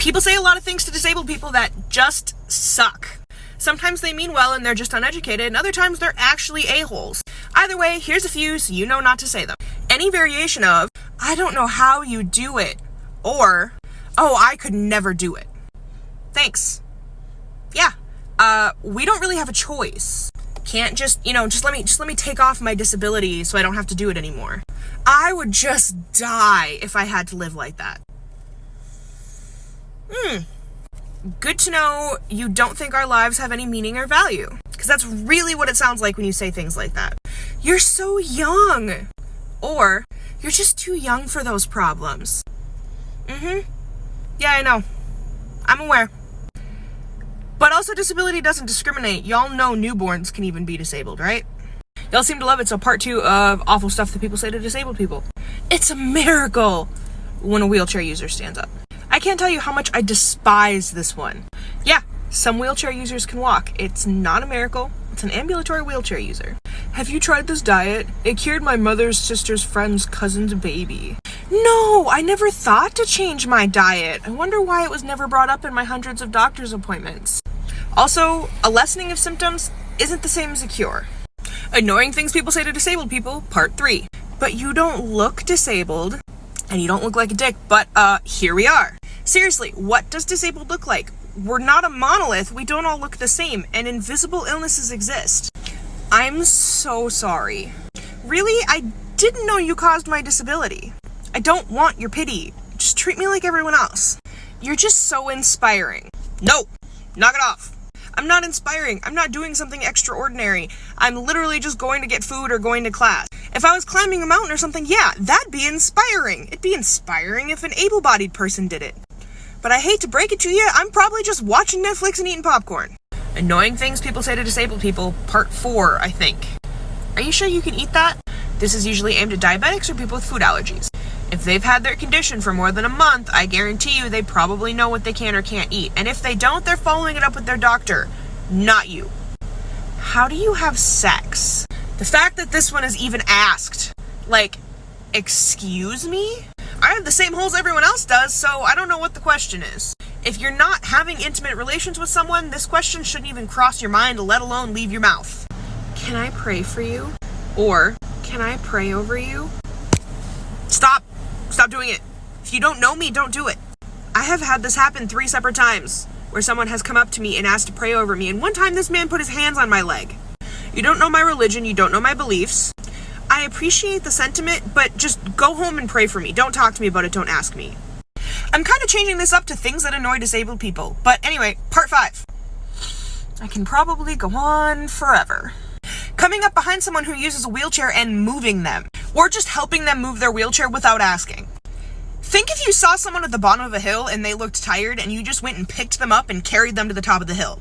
People say a lot of things to disabled people that just suck. Sometimes they mean well and they're just uneducated, and other times they're actually a-holes. Either way, here's a few so you know not to say them. Any variation of, I don't know how you do it, or, oh, I could never do it. Thanks. Yeah, we don't really have a choice. Can't just let me take off my disability so I don't have to do it anymore. I would just die if I had to live like that. Good to know you don't think our lives have any meaning or value. Because that's really what it sounds like when you say things like that. You're so young. Or, you're just too young for those problems. Yeah, I know. I'm aware. But also, disability doesn't discriminate. Y'all know newborns can even be disabled, right? Y'all seem to love it, so part 2 of awful stuff that people say to disabled people. It's a miracle when a wheelchair user stands up. I can't tell you how much I despise this one. Yeah, some wheelchair users can walk. It's not a miracle. It's an ambulatory wheelchair user. Have you tried this diet? It cured my mother's sister's friend's cousin's baby. No, I never thought to change my diet. I wonder why it was never brought up in my hundreds of doctor's appointments. Also, a lessening of symptoms isn't the same as a cure. Annoying things people say to disabled people, part 3. But you don't look disabled, and you don't look like a dick, but here we are. Seriously, what does disabled look like? We're not a monolith, we don't all look the same, and invisible illnesses exist. I'm so sorry. Really, I didn't know you caused my disability. I don't want your pity. Just treat me like everyone else. You're just so inspiring. No, knock it off. I'm not inspiring. I'm not doing something extraordinary. I'm literally just going to get food or going to class. If I was climbing a mountain or something, yeah, that'd be inspiring. It'd be inspiring if an able-bodied person did it. But I hate to break it to you, I'm probably just watching Netflix and eating popcorn. Annoying things people say to disabled people, part 4, I think. Are you sure you can eat that? This is usually aimed at diabetics or people with food allergies. If they've had their condition for more than a month, I guarantee you they probably know what they can or can't eat. And if they don't, they're following it up with their doctor, not you. How do you have sex? The fact that this one is even asked, like, excuse me? I have the same holes everyone else does, so I don't know what the question is. If you're not having intimate relations with someone, this question shouldn't even cross your mind, let alone leave your mouth. Can I pray for you? Or, can I pray over you? Stop. Stop doing it. If you don't know me, don't do it. I have had this happen 3 separate times, where someone has come up to me and asked to pray over me, and one time this man put his hands on my leg. You don't know my religion, you don't know my beliefs. I appreciate the sentiment, but just go home and pray for me. Don't talk to me about it, don't ask me. I'm kind of changing this up to things that annoy disabled people. But anyway, part 5. I can probably go on forever. Coming up behind someone who uses a wheelchair and moving them, or just helping them move their wheelchair without asking. Think if you saw someone at the bottom of a hill and they looked tired and you just went and picked them up and carried them to the top of the hill.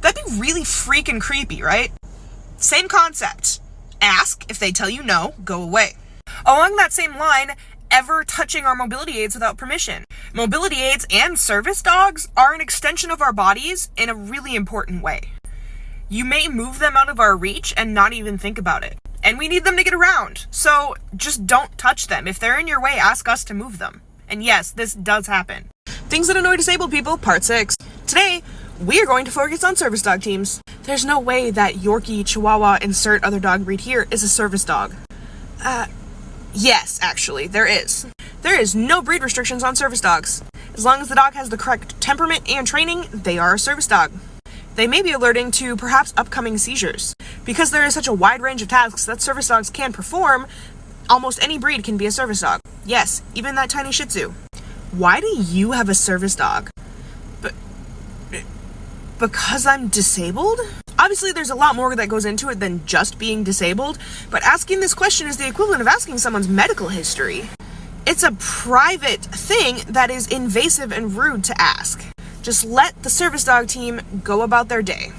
That'd be really freaking creepy, right? Same concept. Ask. If they tell you no, go away. Along that same line, ever touching our mobility aids without permission. Mobility aids and service dogs are an extension of our bodies in a really important way. You may move them out of our reach and not even think about it. And we need them to get around. So just don't touch them. If they're in your way, ask us to move them. And yes, this does happen. Things that annoy disabled people, part 6. Today, we are going to focus on service dog teams. There's no way that Yorkie, Chihuahua, insert other dog breed here is a service dog. Yes, actually, there is. There is no breed restrictions on service dogs. As long as the dog has the correct temperament and training, they are a service dog. They may be alerting to perhaps upcoming seizures. Because there is such a wide range of tasks that service dogs can perform, almost any breed can be a service dog. Yes, even that tiny Shih Tzu. Why do you have a service dog? Because I'm disabled? Obviously, there's a lot more that goes into it than just being disabled, but asking this question is the equivalent of asking someone's medical history. It's a private thing that is invasive and rude to ask. Just let the service dog team go about their day.